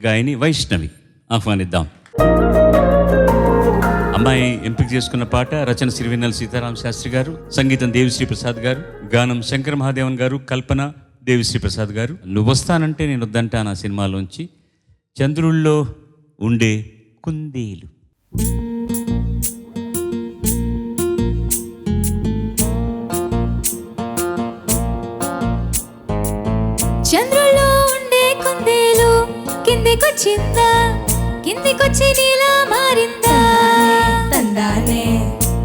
గాయని వైష్ణవి. ఆహ్వానిద్దాం. అమ్మాయి ఎంపిక చేసుకున్న పాట రచన సిరివెన్నెల సీతారామ శాస్త్రి గారు, సంగీతం దేవిశ్రీ ప్రసాద్ గారు, గానం శంకర మహాదేవన్ గారు, కల్పన దేవిశ్రీ ప్రసాద్ గారు. నువ్వు వస్తానంటే నేను వద్దంటా నా సినిమాలోంచి చంద్రుల్లో ఉండే కుందేలు. చంద్రుల్లో ఉండే కుందేలు కిందికొచ్చిందా, కిందికొచ్చి నీలా మారిందా తందానే.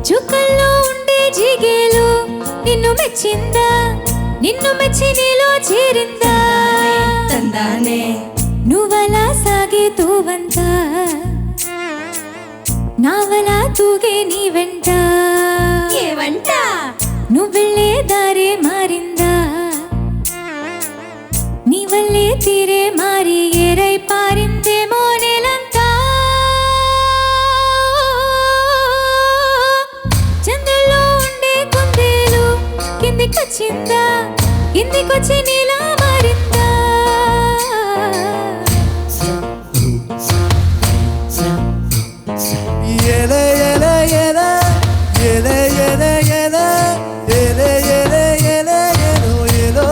చుక్కల్లో ఉండే జిగేలు నిన్ను మెచ్చిందా, నిన్ను మెచ్చి నీలో చేరిందా తందానే. నువ్వలా సాగే తూవంతా, నావలా తూగే నీ వెంట. ఏ వెంట? నువ్వెళ్ళే దారే మారిందా, నీ వల్లే తీరే మారి ఏరై పారిందేమో నేలంతా. చంద్రుల్లో ఉండే కుందేలు కిందికొచ్చిందా, కిందికొచ్చి నీలా మారిందా. Yele yele yele yele yele yele yele yele yele yelo yelo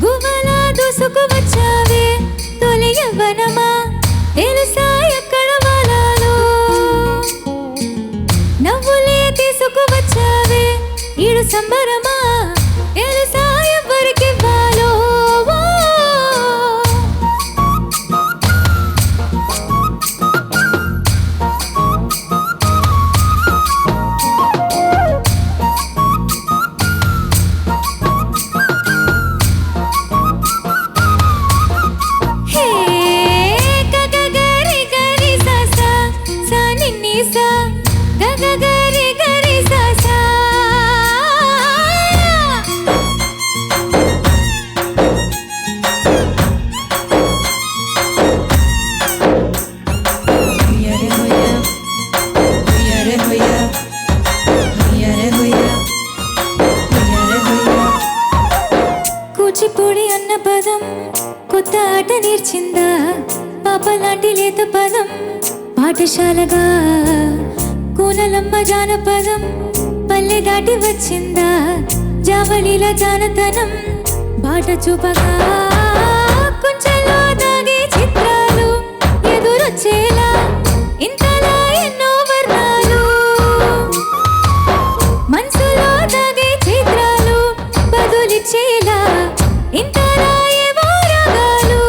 గువ్వలా దూసుకు వచ్చావే తొలి యవ్వనమా, తెలుసా ఎక్కడ వాలాలో. నవ్వులే తీసుకు వచ్చావే ఈడు సంబరమా, తెలుసా ఎవరికివ్వాలో. హే గగ గరి గరి సా సా సా నిన్ని సా, గగ గరి గరి సా సా. కూచిపూడి అన్న పదం కొత్త ఆట నేర్చిందా, పాపలాంటి లేత పదం పాఠశాలగా. కూనలమ్మ జానపదం పల్లె దాటి వచ్చిందా, జావళీల జానతనం బాట చూపగా. కొంచెంలో దాగే చిత్రాలు ఎదురొచ్చేలా, ఇంతలా ఎన్నో వర్ణాలు. మనసులో దాగే చిత్రాలు బదులిచ్చేలా, ఇంతలా ఏవో రాగాలు.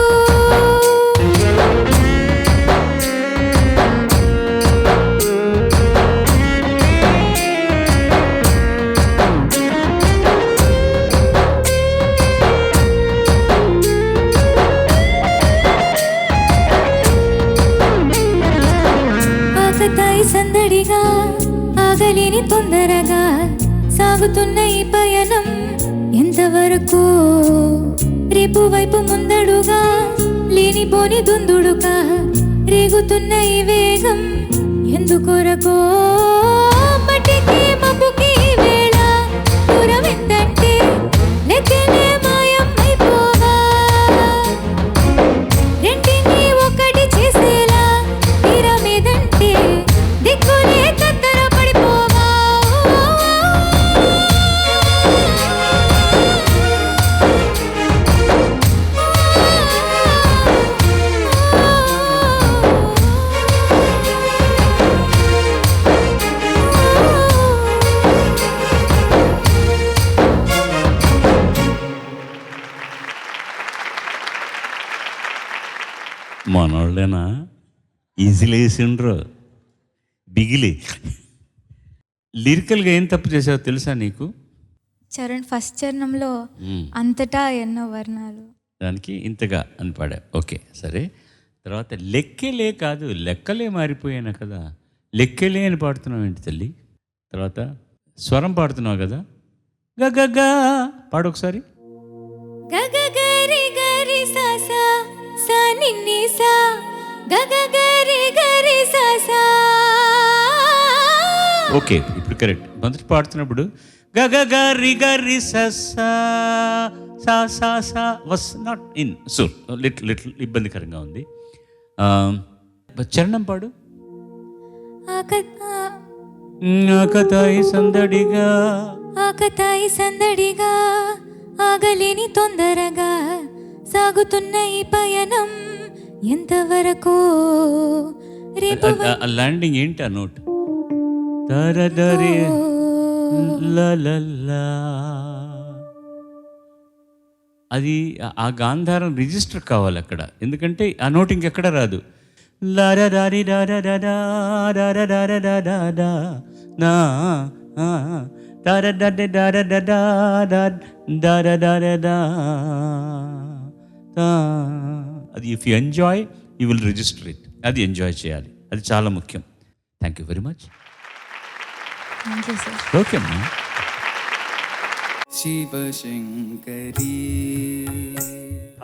ఆకతాయి సందడిగా, ఆగలేని తొందరగా సాగుతున్న ఈ పయనం ఎంతవరకు. రేపు వైపు ముందడుగా, లేనిపోని దుందుడుగా రేగుతున్న ఈ వేగం ఎందుకొరకో. మట్టికి మబ్బుకి ఈ వేళ దూరం ఎంతంటే లెక్కనే మాయం అయిపోవా. రెంటిని ఒకటి చేసేలా తీరమేదంటే దిక్కునే తత్తర పడిపోవా. మనోళ్ళేనా ఈజీలో వేసిండ్రు బిగిలి. లిరికల్గా ఏం తప్పు చేసావో తెలుసా నీకు? ఫస్ట్ చరణంలో అంతటా ఎన్నో వర్ణాలు, దానికి ఇంతగా అని పాడా. ఓకే సరే. తర్వాత లెక్కలే కాదు లెక్కలే మారిపోయాను కదా, లెక్కలే అని పాడుతున్నావు ఏంటి తల్లి? తర్వాత స్వరం పాడుతున్నావు కదా, గగగా పాడు ఒకసారి. గగ గరి గరి సా సా సా నిన్ని సా, గగ ఓకే, ఇప్పుడు కరెక్ట్. మొదటి పాడుతున్నప్పుడు గగ గరి గరి సా సా సా was not in so little ఇబ్బందికరంగా ఉంది. చరణం పాడు. ఆకతాయి సందడిగా ఆకతాయి సందడిగా ఆగలేని తొందరగా సాగుతున్న ఈ పయనం ఎంతవరకు రేపు ల్యాండింగ్ ఏంటి ఆ నోట్? తరదరి లలలా. అది ఆ గాంధారం రిజిస్టర్ కావాలి అక్కడ, ఎందుకంటే ఆ నోట్ ఇంకెక్కడ రాదు. లారీ అది if you enjoy you will register it. అది ఎంజాయ్ చేయాలి, అది చాలా ముఖ్యం. Thank you very much. Okay అమ్మా. శివశంకరీ.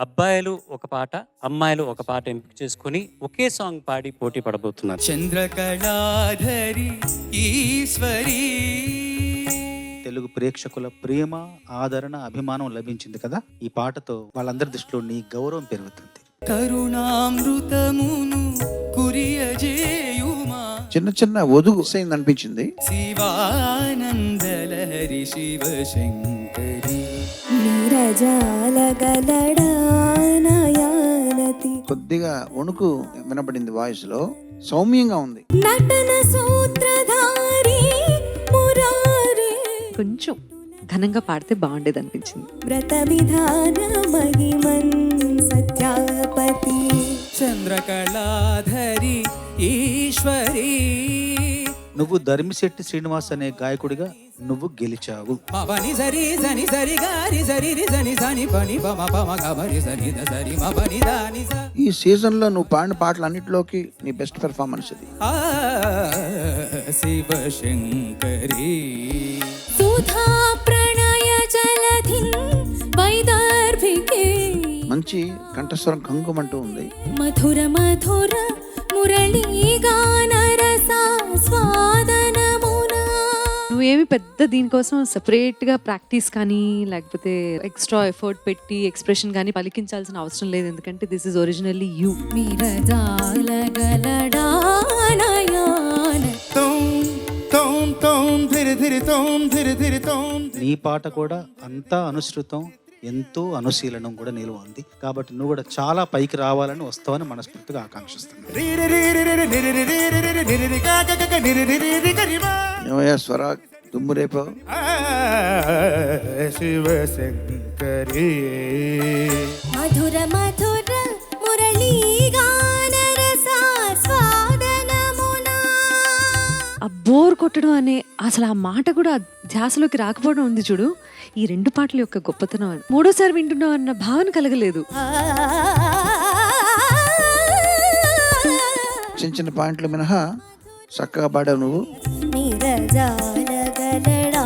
అబ్బాయిలు ఒక పాట, అమ్మాయిలు ఒక పాట ఎంపిక చేసుకొని ఒకే సాంగ్ పాడి పోటీ పడబోతున్నారు. చంద్రకళాధరి ఈశ్వరీ. తెలుగు ప్రేక్షకుల ప్రేమ, ఆదరణ, అభిమానం లభించింది కదా. ఈ పాటతో వాళ్ళందరి దృష్టిలో నీ గౌరవం పెరుగుతుంది. కరుణామృతమును కురియజేయుమా. చిన్న చిన్న ఒదుగు అయింది అనిపించింది. శివానందలహరి శివశంకరి. నీరజాలగలడానయానతి కొద్దిగా వణుకు వినపడింది, వాయిస్ లో సౌమ్యంగా ఉంది. నటన సూత్రధారి మురారి కొంచెం ఘనంగా పాడితే బాగుండేది అనిపించింది. వ్రత విధాన మహిమన్ సత్యాపతి. చంద్రకళాధరి ఈశ్వరీ. నువ్వు ధర్మిశెట్టి శ్రీనివాస్ అనే గాయకుడిగా నువ్వు గెలిచావు. మపని సరి సని సరి గారి సరి రి సని సని పని పమ పమ గమరి సని ద సరి మపని దాని స. ఈ సీజన్ లో నువ్వు పాడిన పాటలు అన్నిటిలోకి నీ బెస్ట్ పెర్ఫార్మెన్స్ ఇది. శివశంకరీ. సుధా ప్రణయ జలధి వైదర్భికే. మంచి కంఠస్వరం కంగుమంటూ ఉంది. మధుర మధుర మురళీ గాన రసాస్వాదనమున. నువ్వేమి పెద్ద దీనికోసం సెపరేట్గా ప్రాక్టీస్ కానీ లేకపోతే ఎక్స్ట్రా ఎఫర్ట్ పెట్టి ఎక్స్ప్రెషన్ కానీ పలికించాల్సిన అవసరం లేదు, ఎందుకంటే దిస్ ఇస్ ఒరిజినల్లీ యూ. నీరజాలగలడానయాన. నీ పాట కూడా అంతా అనుసృతం, ఎంతో అనుశీలనం కూడా నిలువ ఉంది. కాబట్టి నువ్వు కూడా చాలా పైకి రావాలని వస్తావని మనస్ఫూర్తిగా ఆకాంక్షిస్తున్నాను. ఏమయ్యా స్వరా దుమ్ము రేపో. శివశంకరీ. మధుర మధుర మురళీ గాన రసాస్వాదనమున. ఆ బోర్ కొట్టడం అనే అసలు ఆ మాట కూడా ధ్యాసలోకి రాకపోవడం ఉంది చూడు, ఈ రెండు పాటల యొక్క గొప్పతనం. అని మూడోసారి వింటున్నావు అన్న భావన కలగలేదు. చిన్న చిన్న పాయింట్లు మినహా చక్కగా పాడావు నువ్వు. నీరజాలగలడా